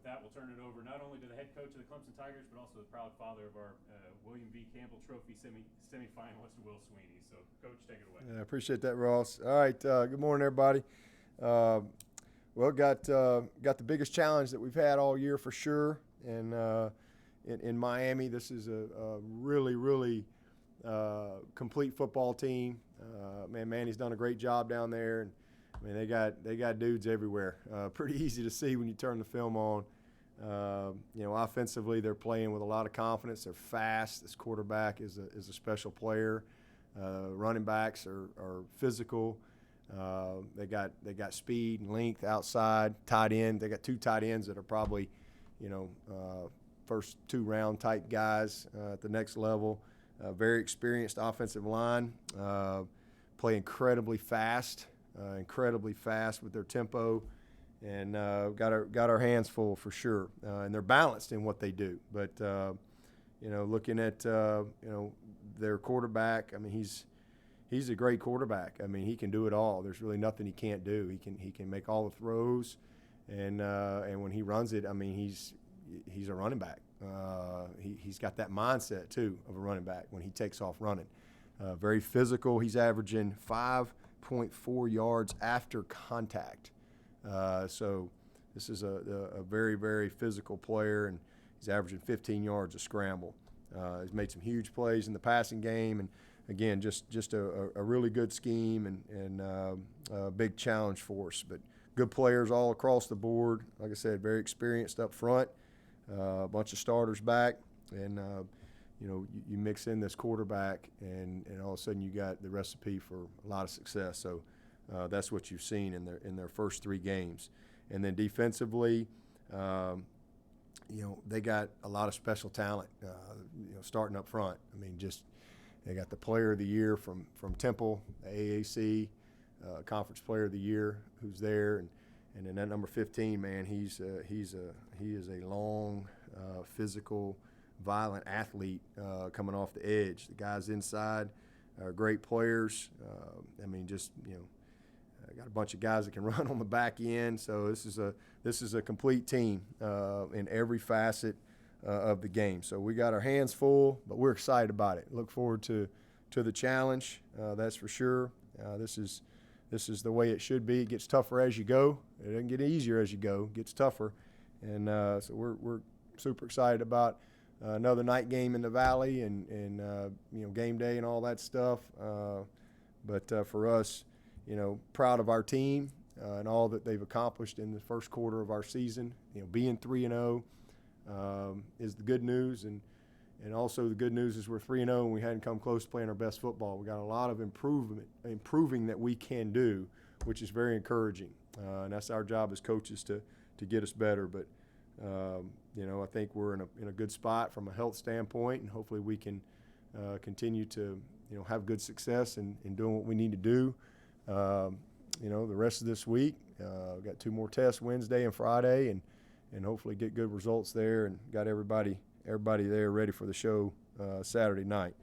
that, we'll turn it over not only to the head coach of the Clemson Tigers, but also the proud father of our William V. Campbell Trophy semifinalist, Will Swinney. So, Coach, take it away. I appreciate that, Ross. All right, good morning, everybody. Well, got the biggest challenge that we've had all year for sure, and in Miami, this is a really complete football team. Manny's done a great job down there, and I mean they got dudes everywhere. Pretty easy to see when you turn the film on. Offensively they're playing with a lot of confidence. They're fast. This quarterback is a special player. Running backs are physical. They got speed and length outside. Tight end. They got two tight ends that are probably, first 2-round type guys at the next level. Very experienced offensive line. Play incredibly fast with their tempo, and got our hands full for sure. And they're balanced in what they do. But looking at their quarterback, I mean he's a great quarterback. I mean he can do it all. There's really nothing he can't do. He can make all the throws, and when he runs it, I mean he's a running back. He's got that mindset too of a running back when he takes off running. Very physical. He's averaging 5.4 yards after contact. So this is a very physical player, and he's averaging 15 yards a scramble. He's made some huge plays in the passing game, and again, just a really good scheme and a big challenge for us. But good players all across the board. Like I said, very experienced up front. A bunch of starters back, and you mix in this quarterback, and all of a sudden you got the recipe for a lot of success. So that's what you've seen in their first 3 games. And then defensively, they got a lot of special talent. Starting up front. I mean, they got the Player of the Year from Temple, the AAC Conference Player of the Year, who's there, and then that number 15, man, he is a long, physical, violent athlete coming off the edge. The guys inside are great players. Got a bunch of guys that can run on the back end. So this is a complete team in every facet of the game. So we got our hands full, but we're excited about it. Look forward to the challenge. That's for sure. This is the way it should be. It gets tougher as you go. It doesn't get easier as you go. It gets tougher. And so we're super excited about another night game in the Valley and game day and all that stuff. But for us, proud of our team and all that they've accomplished in the first quarter of our season. Being 3-0 is the good news. And also the good news is we're 3-0 and we hadn't come close to playing our best football. We got a lot of improving that we can do, which is very encouraging. And that's our job as coaches to get us better. But I think we're in a good spot from a health standpoint, and hopefully we can continue to have good success in doing what we need to do. The rest of this week, we've got 2 more tests Wednesday and Friday, and hopefully get good results there, and got everybody there ready for the show Saturday night.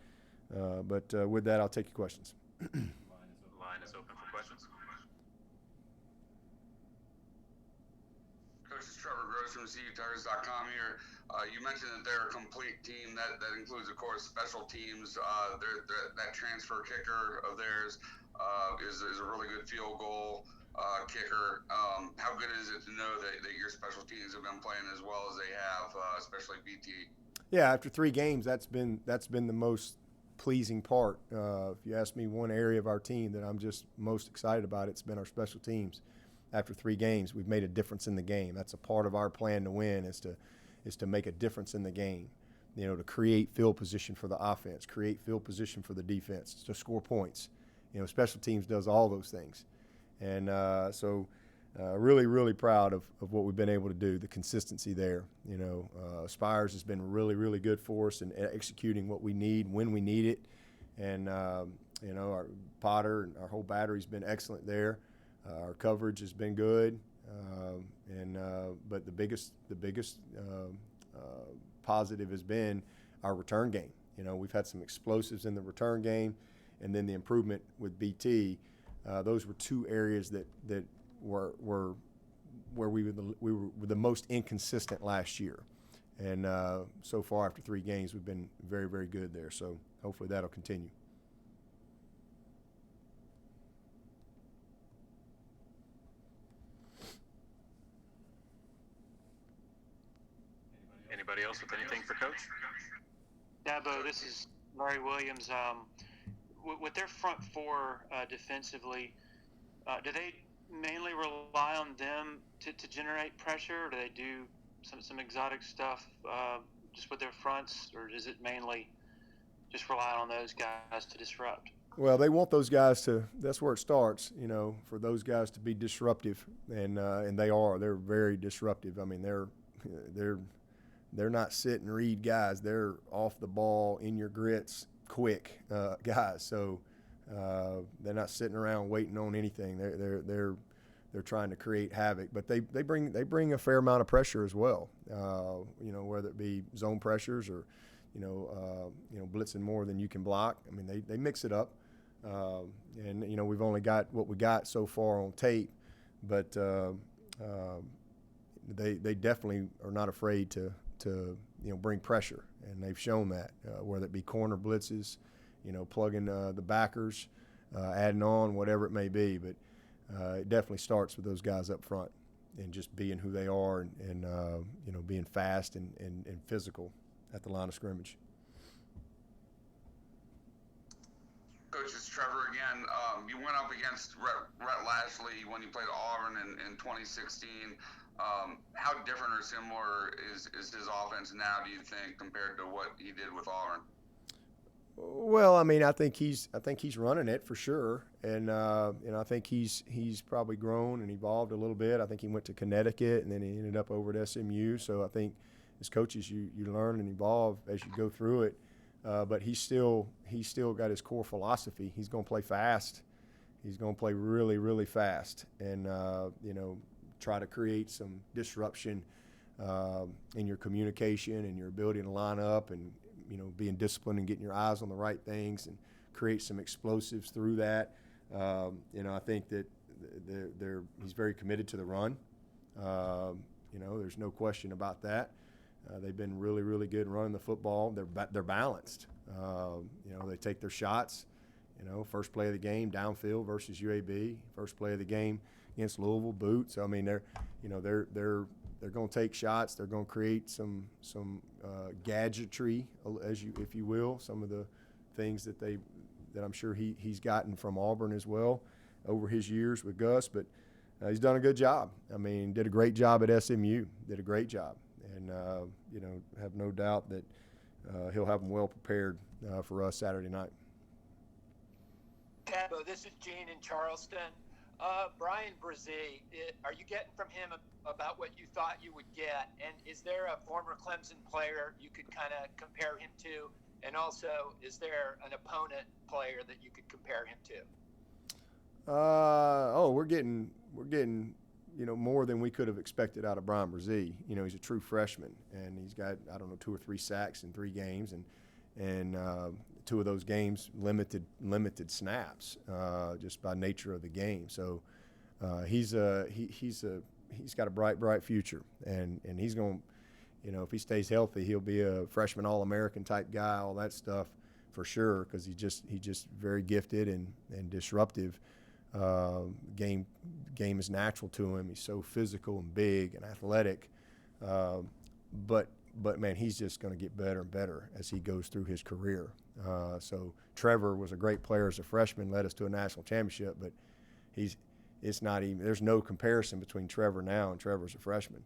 But with that, I'll take your questions. Line is open for questions. Coach, it's Trevor Gross from CUTigers.com here. You mentioned that they're a complete team. That includes, of course, special teams. That transfer kicker of theirs is a really good field goal kicker. How good is it to know that your special teams have been playing as well as they have, especially BT? Yeah, after 3 games, that's been the most pleasing part. If you ask me one area of our team that I'm just most excited about, it's been our special teams. After 3 games, we've made a difference in the game. That's a part of our plan to win, is to make a difference in the game. To create field position for the offense, create field position for the defense, to score points. Special teams does all those things. And so really proud of what we've been able to do, the consistency there. Spires has been really good for us in executing what we need when we need it. And, our Potter and our whole battery's been excellent there. Our coverage has been good. But the biggest positive has been our return game. We've had some explosives in the return game, and then the improvement with BT. Those were 2 areas that were where we were the most inconsistent last year. And so far, after 3 games, we've been very, very good there. So hopefully that'll continue. Anybody else with anything for Coach? Dabo, this is Larry Williams. With their front four defensively, do they mainly rely on them to generate pressure, or do they do some exotic stuff just with their fronts, or is it mainly just rely on those guys to disrupt? Well, they want those guys to. That's where it starts, for those guys to be disruptive, and they are. They're very disruptive. I mean, they're not sit and read guys. They're off the ball, in your grits, quick guys. So they're not sitting around waiting on anything. They're trying to create havoc, but they bring a fair amount of pressure as well. Whether it be zone pressures or blitzing more than you can block. I mean, they mix it up, and we've only got what we got so far on tape, but they definitely are not afraid to bring pressure, and they've shown that, whether it be corner blitzes, plugging the backers, adding on, whatever it may be. But it definitely starts with those guys up front and just being who they are and being fast and physical at the line of scrimmage. Coach, it's Trevor again. You went up against Rhett Lashley when you played Auburn in 2016. How different or similar is his offense now, do you think, compared to what he did with Auburn? Well, I mean, I think he's running it for sure, and I think he's probably grown and evolved a little bit. I think he went to Connecticut and then he ended up over at SMU. So I think as coaches, you learn and evolve as you go through it. But he's still got his core philosophy. He's going to play fast. He's going to play really, really fast, and try to create some disruption in your communication and your ability to line up, and being disciplined and getting your eyes on the right things and create some explosives through that. I think that he's very committed to the run. There's no question about that. They've been really, really good running the football. They're balanced. They take their shots. First play of the game, downfield versus UAB. First play of the game against Louisville, boot. So I mean, they're going to take shots. They're going to create some gadgetry, if you will. Some of the things that I'm sure he's gotten from Auburn as well over his years with Gus. But he's done a good job. I mean, did a great job at SMU. Did a great job, and have no doubt that he'll have them well prepared for us Saturday night. Dabo, this is Gene in Charleston. Bryan Bresee, are you getting from him about what you thought you would get? And is there a former Clemson player you could kind of compare him to? And also, is there an opponent player that you could compare him to? We're getting more than we could have expected out of Bryan Bresee. He's a true freshman, and he's got 2 or 3 sacks in 3 games, and 2 of those games limited snaps just by nature of the game. So he's got a bright future, and he's going to, if he stays healthy, he'll be a freshman All-American type guy, all that stuff for sure, because he's just very gifted and disruptive. Game is natural to him. He's so physical and big and athletic, but man, he's just going to get better and better as he goes through his career. So Trevor was a great player as a freshman, led us to a national championship, but there's no comparison between Trevor now and Trevor as a freshman.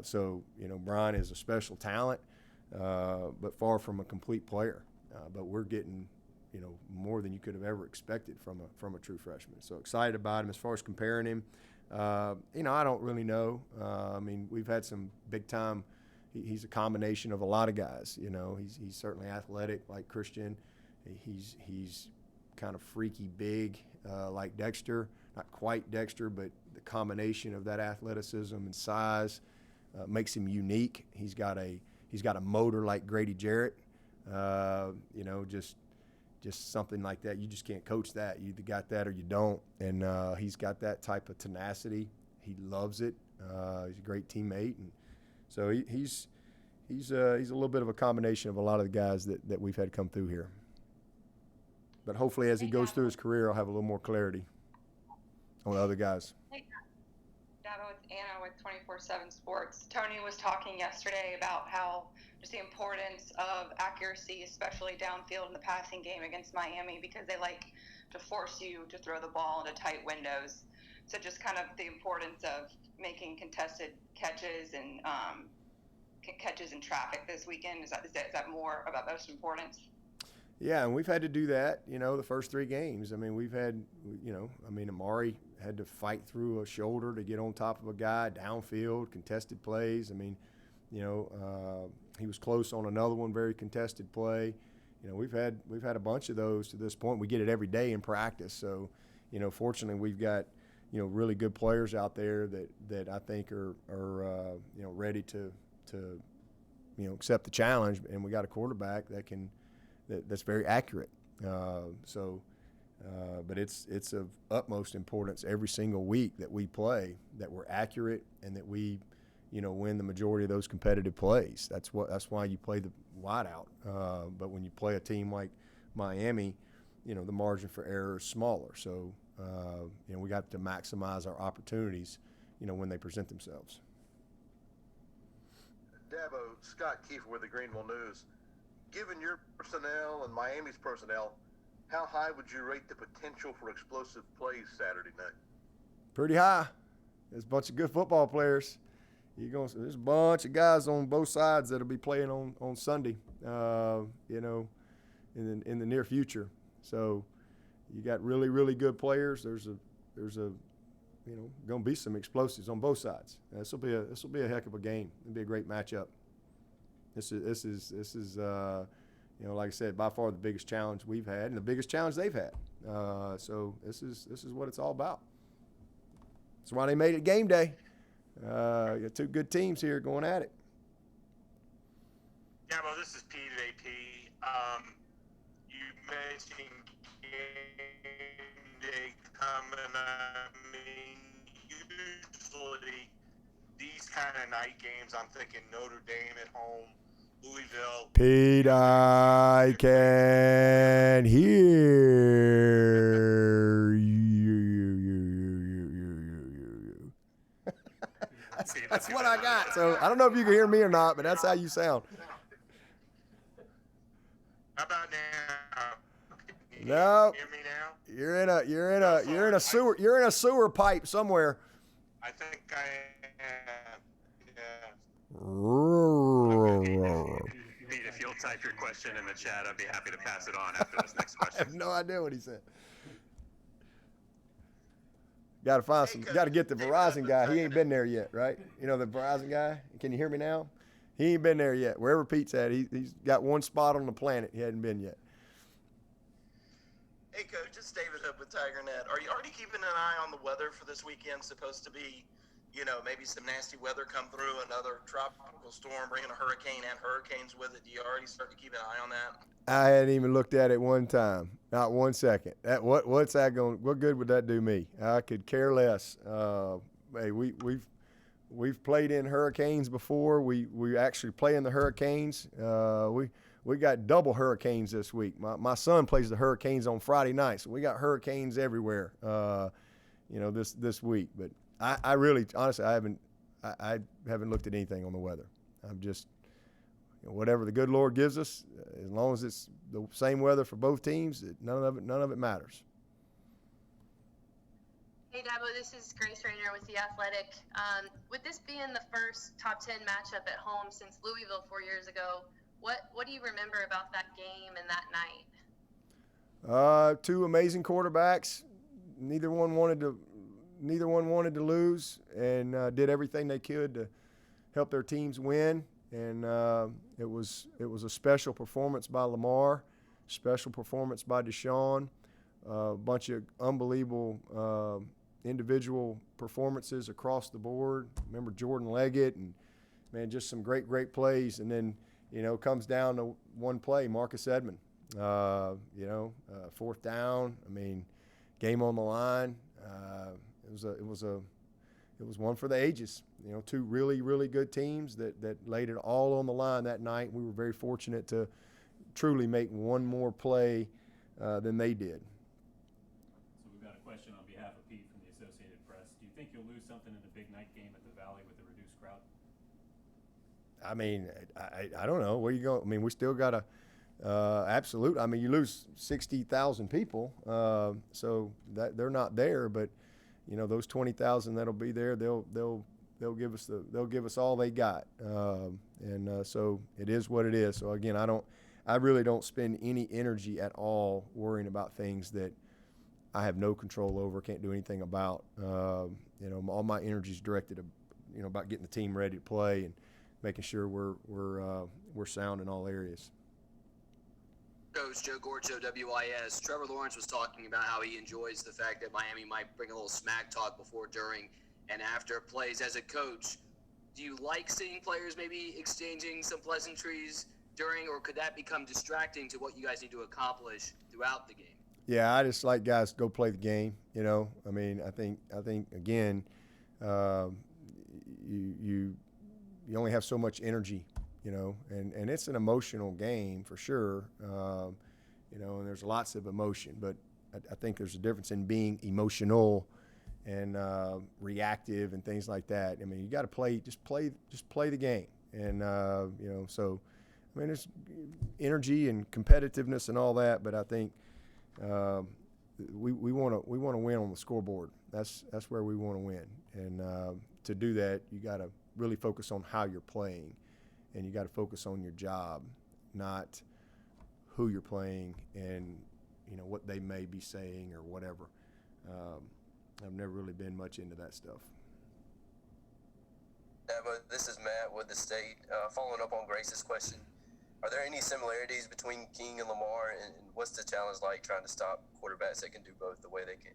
So Bryan is a special talent, but far from a complete player. But we're getting more than you could have ever expected from a true freshman. So excited about him. As far as comparing him, I don't really know. I mean, we've had some big time. He's a combination of a lot of guys. He's certainly athletic like Christian. He's kind of freaky big like Dexter. Not quite Dexter, but the combination of that athleticism and size makes him unique. He's got a motor like Grady Jarrett. Just something like that. You just can't coach that. You either got that or you don't. And he's got that type of tenacity. He loves it. He's a great teammate, and so he's a little bit of a combination of a lot of the guys that we've had come through here. But hopefully, as he goes through his career, I'll have a little more clarity on the other guys. Hey, Dabo, it's Anna with 24/7 Sports. Tony was talking yesterday about how just the importance of accuracy, especially downfield in the passing game against Miami, because they like to force you to throw the ball into tight windows. So just kind of the importance of making contested catches and catches in traffic this weekend. Is that more about most importance? Yeah, and we've had to do that, the first 3 games. I mean, we've had, Amari had to fight through a shoulder to get on top of a guy, downfield, contested plays. I mean, he was close on another one, very contested play. We've had a bunch of those to this point. We get it every day in practice. So, fortunately, we've got, really good players out there that I think are ready to accept the challenge. And we got a quarterback that's very accurate. But it's of utmost importance every single week that we play, that we're accurate and that we, win the majority of those competitive plays. That's why you play the wideout. But when you play a team like Miami, the margin for error is smaller. So, we got to maximize our opportunities, when they present themselves. Dabo, Scott Kiefer with the Greenville News. Given your personnel and Miami's personnel, how high would you rate the potential for explosive plays Saturday night? Pretty high. There's a bunch of good football players. There's a bunch of guys on both sides that'll be playing on Sunday, in the near future. So you got really, really good players. There's going to be some explosives on both sides. This will be a heck of a game. It'll be a great matchup. This is like I said, by far the biggest challenge we've had and the biggest challenge they've had. So this is what it's all about. That's why they made it game day. You got 2 good teams here going at it. Yeah, well, this is Pete at AP. You mentioned game day coming up. I mean, usually these kind of night games, I'm thinking Notre Dame at home, Louisville. Pete, I can hear you. That's what I got. So I don't know if you can hear me or not, but that's how you sound. How about now? Can No. you hear me now? You're in a sewer pipe somewhere. I think I am. Yeah. Pete, if you'll type your question in the chat, I'd be happy to pass it on after this next I question. have no idea what he said. Got to get the Verizon guy. He ain't been there yet, right? The Verizon guy. Can you hear me now? He ain't been there yet. Wherever Pete's at, he's got one spot on the planet he hadn't been yet. Hey, Coach, it's David Hook with TigerNet. Are you already keeping an eye on the weather for this weekend? Supposed to be, maybe some nasty weather come through, another tropical storm, bringing a hurricane and hurricanes with it. Do you already start to keep an eye on that? I hadn't even looked at it one time, not 1 second. What's that going? What good would that do me? I could care less. Hey, we've played in hurricanes before. We actually play in the hurricanes. We got double hurricanes this week. My son plays the Hurricanes on Friday night, so we got hurricanes everywhere. This week. But I really, honestly, I haven't looked at anything on the weather. I'm just. Whatever the good Lord gives us, as long as it's the same weather for both teams, none of it matters. Hey, Dabo, this is Grace Rayner with The Athletic. With this being the first top 10 matchup at home since Louisville 4 years ago, what do you remember about that game and that night? 2 amazing quarterbacks. Neither one wanted to lose, and did everything they could to help their teams win. And it was a special performance by Lamar, special performance by Deshaun, a bunch of unbelievable individual performances across the board. Remember Jordan Leggett, and just some great plays. And then comes down to one play, Marcus Edmond. 4th down. Game on the line. It it was one for the ages. You know, two really, really good teams that laid it all on the line that night. We were very fortunate to truly make one more play than they did. So we've got a question on behalf of Pete from the Associated Press. Do you think you'll lose something in the big night game at the Valley with the reduced crowd? I mean, I don't know. Where you go? I mean, we still got to absolute. I mean, you lose 60,000 people, so that they're not there. But you know, those 20,000 that'll be there, they'll give us all they got. So it is what it is. So again, I really don't spend any energy at all worrying about things that I have no control over, can't do anything about. You know, all my energy is directed to, you know, about getting the team ready to play and making sure we're sound in all areas. Coach Joe Gorcho, WIS. Trevor Lawrence was talking about how he enjoys the fact that Miami might bring a little smack talk before, during, and after plays. As a coach, do you like seeing players maybe exchanging some pleasantries during, or could that become distracting to what you guys need to accomplish throughout the game? Yeah, I just like guys to go play the game. You know, I mean, I think again, you only have so much energy. You know, and it's an emotional game for sure, you know, and there's lots of emotion, but I think there's a difference in being emotional and reactive and things like that. I mean, you got to just play the game, and you know, so I mean, there's energy and competitiveness and all that, but I think we want to win on the scoreboard. That's where we want to win, and to do that, you got to really focus on how you're playing. And you got to focus on your job, not who you're playing and, you know, what they may be saying or whatever. I've never really been much into that stuff. Dabo, this is Matt with the State. Following up on Grace's question, are there any similarities between King and Lamar, and what's the challenge like trying to stop quarterbacks that can do both the way they can?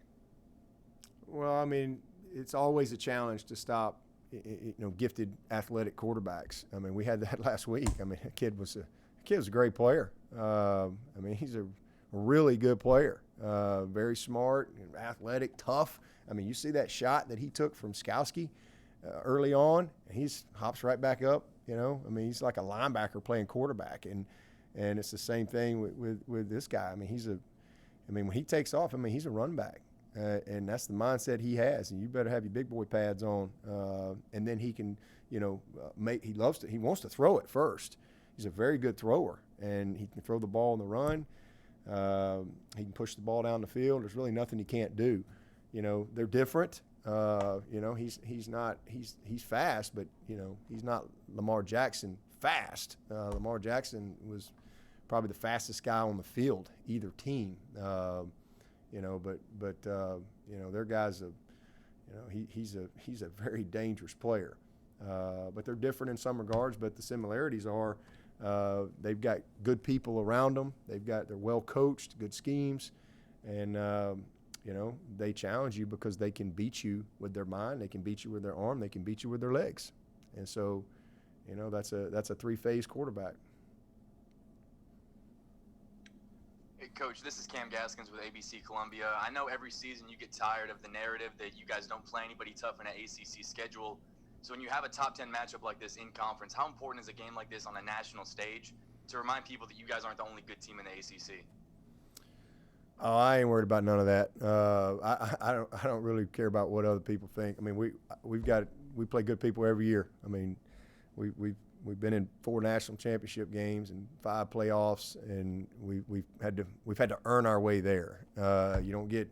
Well, I mean, it's always a challenge to stop, you know, gifted athletic quarterbacks. I mean, we had that last week. I mean, the kid was a great player. I mean, he's a really good player. Very smart, athletic, tough. I mean, you see that shot that he took from Skowski early on, and he hops right back up. You know, I mean, he's like a linebacker playing quarterback, and it's the same thing with this guy. I mean, when he takes off, I mean, he's a run back. And that's the mindset he has, and you better have your big boy pads on. And then he can, you know, he wants to throw it first. He's a very good thrower, and he can throw the ball on the run. He can push the ball down the field. There's really nothing he can't do. You know, they're different. You know, he's fast, but you know, he's not Lamar Jackson fast. Lamar Jackson was probably the fastest guy on the field, either team. You know, but you know, their guy's he's a very dangerous player. But they're different in some regards. But the similarities are they've got good people around them. They're well coached, good schemes, and you know, they challenge you because they can beat you with their mind, they can beat you with their arm, they can beat you with their legs, and so you know, that's a three-phase quarterback. Hey, Coach, this is Cam Gaskins with ABC Columbia. I know every season you get tired of the narrative that you guys don't play anybody tough in an ACC schedule. So when you have a top 10 matchup like this in conference, how important is a game like this on a national stage to remind people that you guys aren't the only good team in the ACC? Oh, I ain't worried about none of that. I don't really care about what other people think. I mean, we play good people every year. I mean, we've been in 4 national championship games and 5 playoffs, and we've had to earn our way there. You don't get,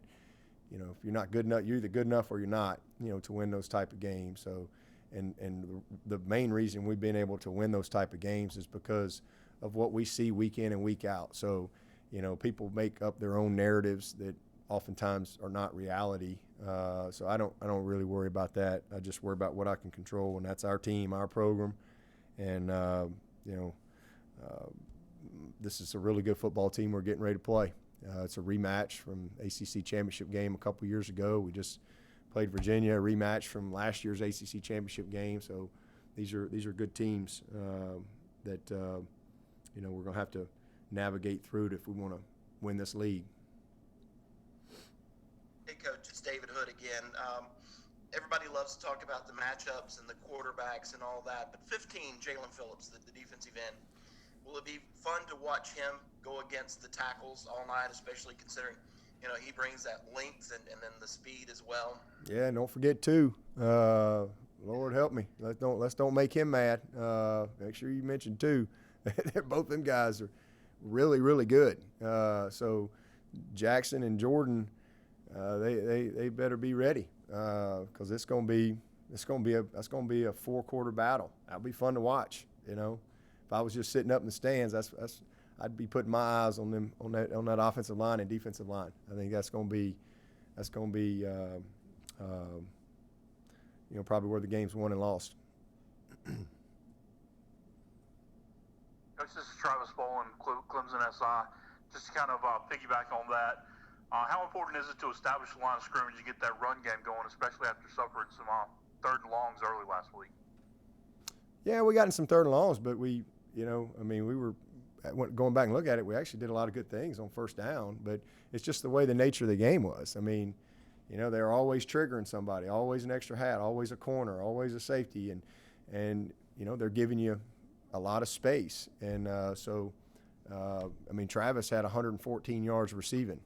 you know, if you're not good enough, you're either good enough or you're not, you know, to win those type of games. So, and the main reason we've been able to win those type of games is because of what we see week in and week out. So, you know, people make up their own narratives that oftentimes are not reality. So I don't really worry about that. I just worry about what I can control, and that's our team, our program. And, you know, this is a really good football team we're getting ready to play. It's a rematch from ACC championship game a couple years ago. We just played Virginia, a rematch from last year's ACC championship game. So these are good teams that, you know, we're going to have to navigate through it if we want to win this league. Hey, Coach, it's David Hood again. everybody loves to talk about the matchups and the quarterbacks and all that, but 15, Jalen Phillips, the defensive end. Will it be fun to watch him go against the tackles all night, especially considering, he brings that length and then the speed as well? Yeah, and don't forget too. Lord help me. Let's don't make him mad. Make sure you mention too. Both them guys are really, really good. So Jackson and Jordan, they better be ready because it's gonna be a 4-quarter battle. That'll be fun to watch. If I was just sitting up in the stands, I'd be putting my eyes on them on that offensive line and defensive line. I think that's gonna be probably where the game's won and lost. Coach, this is Travis Bowen, Clemson SI. Just to kind of piggyback on that, how important is it to establish the line of scrimmage and get that run game going, especially after suffering some third and longs early last week? Yeah, we got in some third and longs, but we were going back and look at it. We actually did a lot of good things on first down, but it's just the way the nature of the game was. They're always triggering somebody, always an extra hat, always a corner, always a safety, and they're giving you a lot of space. And Travis had 114 yards receiving.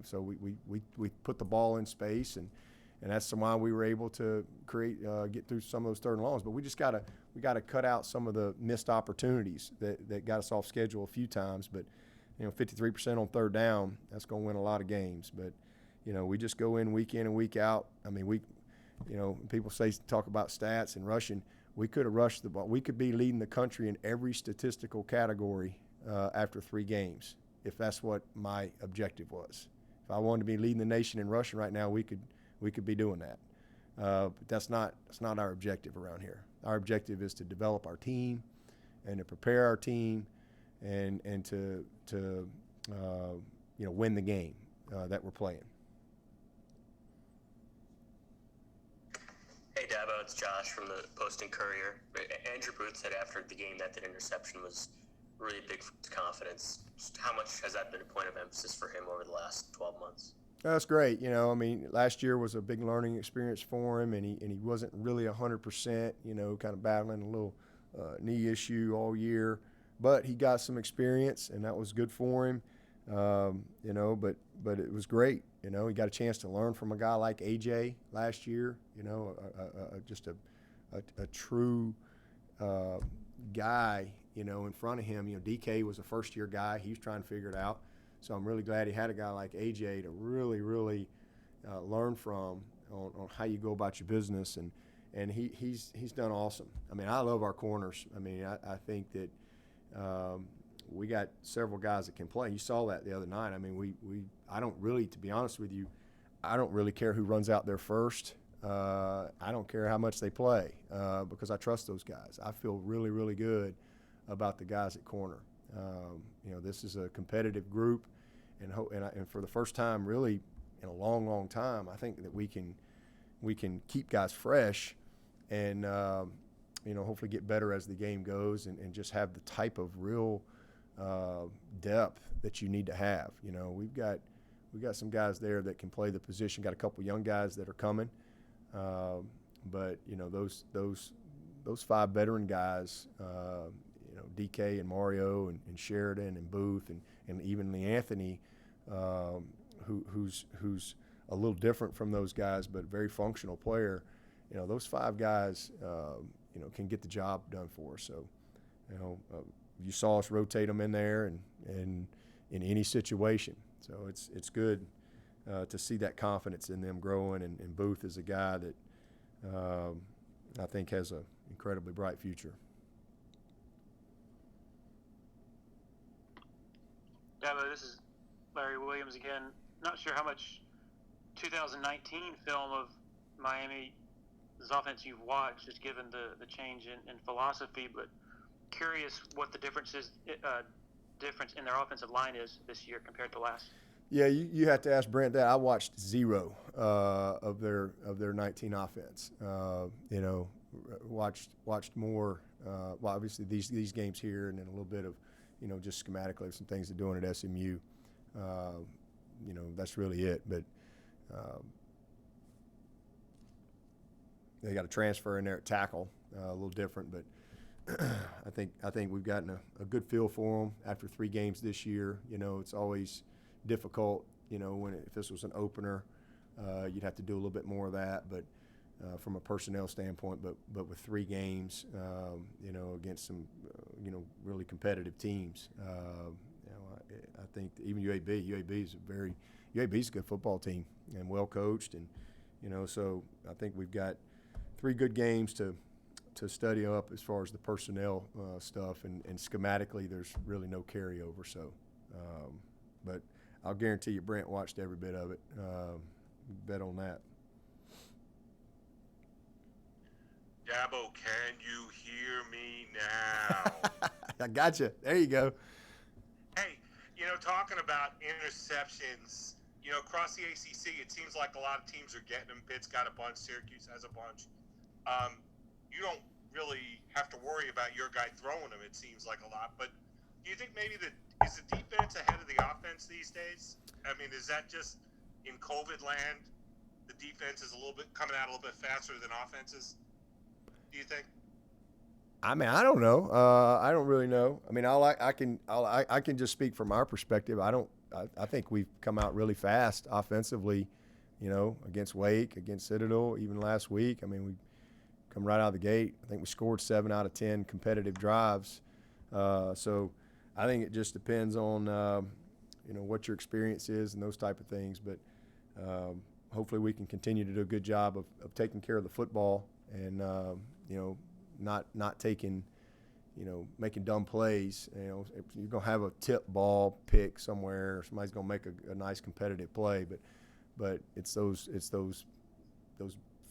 So we put the ball in space, and that's why we were able to get through some of those third and longs. But we got to cut out some of the missed opportunities that got us off schedule a few times. But 53% on third down, that's going to win a lot of games. But we just go in and week out. People talk about stats and rushing. We could have rushed the ball. We could be leading the country in every statistical category after 3 games, if that's what my objective was. If I wanted to be leading the nation in rushing right now, we could be doing that. But that's not our objective around here. Our objective is to develop our team and to prepare our team and to win the game that we're playing. Hey Dabo, it's Josh from the Post and Courier. Andrew Booth said after the game that interception was really big for his confidence. How much has that been a point of emphasis for him over the last 12 months? That's great. Last year was a big learning experience for him, and he wasn't really 100%, kind of battling a little knee issue all year. But he got some experience, and that was good for him. But it was great. He got a chance to learn from a guy like AJ last year. Just a true guy. In front of him. DK was a first-year guy. He was trying to figure it out. So I'm really glad he had a guy like AJ to really, really learn from on how you go about your business, and he's done awesome. I love our corners. I think that we got several guys that can play. You saw that the other night. I don't really, to be honest with you, I don't really care who runs out there first. I don't care how much they play because I trust those guys. I feel really, really good about the guys at corner. This is a competitive group, and for the first time really in a long, long time, I think that we can keep guys fresh and hopefully get better as the game goes and just have the type of real depth that you need to have. We've got some guys there that can play the position. Got a couple young guys that are coming, but those 5 veteran guys. DK and Mario and Sheridan and Booth and even Lee Anthony, who's a little different from those guys, but very functional player. Those 5 guys, can get the job done for us. So, you saw us rotate them in there and in any situation. So it's good to see that confidence in them growing. And Booth is a guy that I think has an incredibly bright future. Dabo, this is Larry Williams again. Not sure how much 2019 film of Miami's offense you've watched, just given the change in philosophy, but curious what the difference in their offensive line is this year compared to last. Yeah, you have to ask Brent that. I watched 0 of their 19 offense. Watched more. Well, obviously these games here, and then a little bit of just schematically some things they're doing at SMU. That's really it. But they got a transfer in there at tackle, a little different, but I think we've gotten a good feel for them after 3 games this year. You know, it's always difficult. You know, if this was an opener, you'd have to do a little bit more of that, but from a personnel standpoint. But with 3 games, you know, against some you know, really competitive teams, you know, I think even UAB is UAB's a good football team and well coached, and you know, so I think we've got 3 good games to study up as far as the personnel stuff, and schematically there's really no carryover. So, but I'll guarantee you Brent watched every bit of it. Bet on that. Dabo, can you hear me now? I gotcha. There you go. Hey, you know, talking about interceptions, you know, across the ACC, it seems like a lot of teams are getting them. Pitt's got a bunch. Syracuse has a bunch. You don't really have to worry about your guy throwing them, it seems like a lot. But do you think maybe is the defense ahead of the offense these days? I mean, is that just in COVID land, the defense is a little bit coming out a little bit faster than offenses? Do you think? I mean, I don't know. I don't really know. I mean, I can just speak from our perspective. I think we've come out really fast offensively, you know, against Wake, against Citadel, even last week. I mean, we come right out of the gate. I think we scored 7 out of 10 competitive drives. So I think it just depends on, you know, what your experience is and those type of things. But hopefully we can continue to do a good job of taking care of the football and, you know, not taking, you know, making dumb plays. You know, if you're going to have a tip ball pick somewhere, somebody's going to make a nice competitive play. But it's those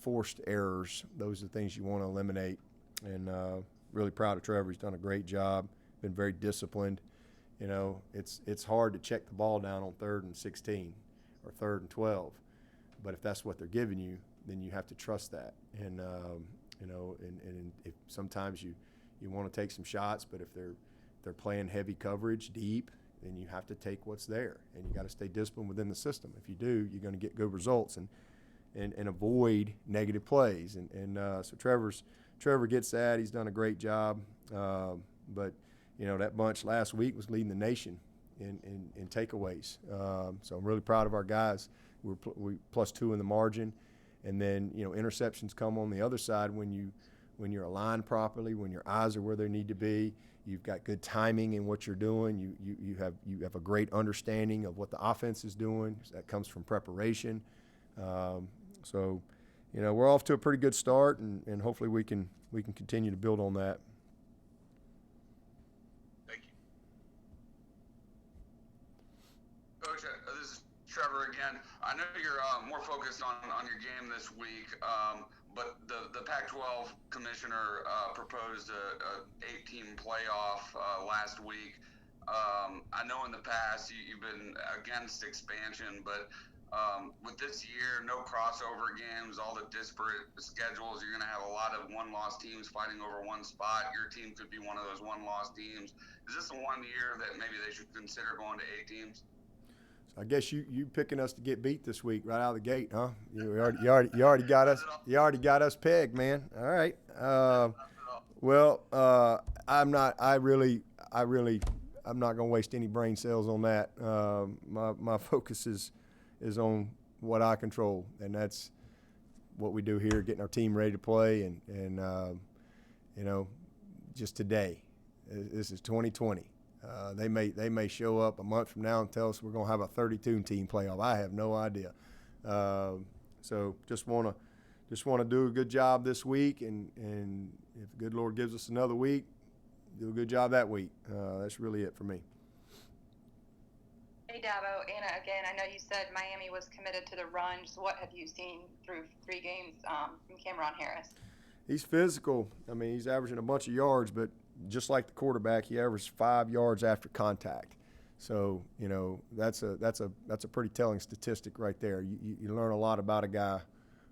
forced errors. Those are the things you want to eliminate. And really proud of Trevor. He's done a great job, been very disciplined. You know, it's hard to check the ball down on 3rd and 16 or 3rd and 12. But if that's what they're giving you, then you have to trust that. And, you know, and if sometimes you want to take some shots, but if they're playing heavy coverage deep, then you have to take what's there. And you got to stay disciplined within the system. If you do, you're going to get good results and avoid negative plays. And so Trevor gets that. He's done a great job. But, you know, that bunch last week was leading the nation in takeaways. So I'm really proud of our guys. We +2 in the margin. And then, you know, interceptions come on the other side when you're aligned properly, when your eyes are where they need to be. You've got good timing in what you're doing. You have a great understanding of what the offense is doing. That comes from preparation. So, you know, we're off to a pretty good start, and hopefully we can continue to build on that. Thank you. Coach, this is Trevor again. I know you're more focused on your game this week, but the Pac-12 commissioner proposed a 8-team playoff last week. I know in the past you've been against expansion, but with this year, no crossover games, all the disparate schedules, you're going to have a lot of one-loss teams fighting over one spot. Your team could be one of those one-loss teams. Is this the one year that maybe they should consider going to 8 teams? I guess you picking us to get beat this week right out of the gate, huh? You already got us. You already got us pegged, man. All right. Well, I'm not gonna waste any brain cells on that. My focus is on what I control, and that's what we do here, getting our team ready to play, and you know, just today. This is 2020. They may show up a month from now and tell us we're going to have a 32-team playoff. I have no idea. So just want to do a good job this week, and if the good Lord gives us another week, do a good job that week. That's really it for me. Hey, Dabo, Anna again. I know you said Miami was committed to the run. So what have you seen through 3 games from Cameron Harris? He's physical. I mean, he's averaging a bunch of yards, but just like the quarterback, he averaged 5 yards after contact. So, you know, that's a pretty telling statistic right there. You learn a lot about a guy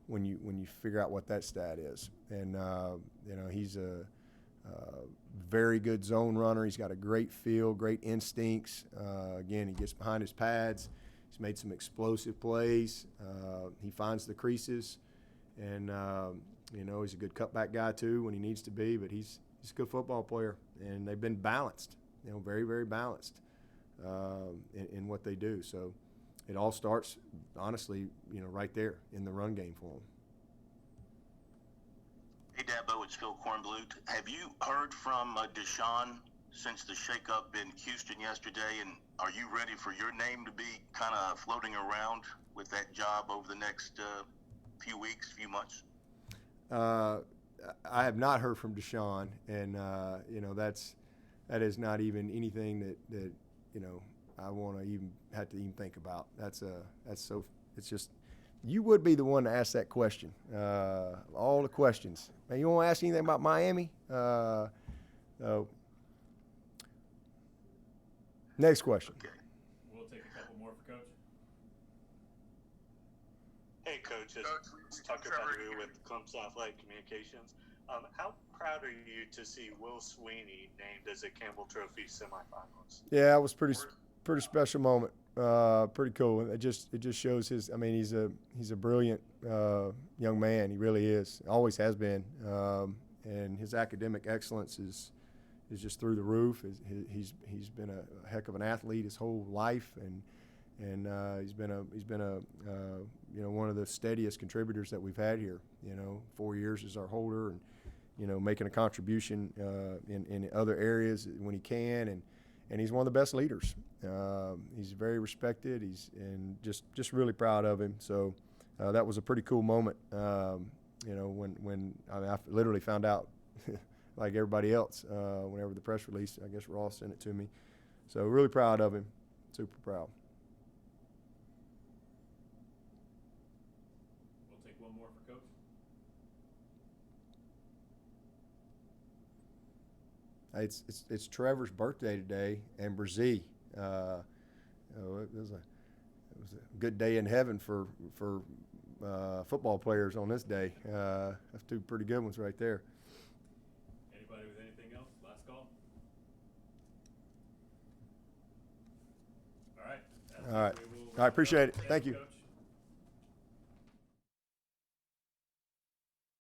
when you figure out what that stat is. And you know, he's a very good zone runner. He's got a great feel, great instincts. Again, he gets behind his pads. He's made some explosive plays. He finds the creases, and You know, he's a good cutback guy too when he needs to be, but he's a good football player, and they've been balanced. You know, very, very balanced in what they do. So it all starts, honestly, you know, right there in the run game for them. Hey, Dabo, it's Phil Kornblut. Have you heard from Deshaun since the shakeup in Houston yesterday, and are you ready for your name to be kind of floating around with that job over the next few weeks, few months? I have not heard from Deshaun, and you know, that is not even anything that you know I want to even have to even think about. That's so. It's just, you would be the one to ask that question. All the questions. Man, you want to ask anything about Miami? Next question. Okay. We'll take a couple more for Coach. Hey, Coach. It's Tucker Pettigrew with Clemson Athletic Communications. How proud are you to see Will Swinney named as a Campbell Trophy semifinalist? Yeah, it was pretty special moment. Pretty cool. It just shows his. I mean, he's a brilliant young man. He really is. Always has been. And his academic excellence is just through the roof. He's been a heck of an athlete his whole life, and he's been a you know, one of the steadiest contributors that we've had here. You know, 4 years as our holder, and you know, making a contribution in other areas when he can, and he's one of the best leaders. He's very respected. And just really proud of him. So that was a pretty cool moment. You know, when I literally found out, like everybody else, whenever the press release, I guess Ross sent it to me. So really proud of him. Super proud. We'll take one more for Coach. It's Trevor's birthday today, and Bresee. It was a good day in heaven for football players on this day. That's two pretty good ones right there. Anybody with anything else? Last call. All right. All right. Appreciate it. Thank you. Coach.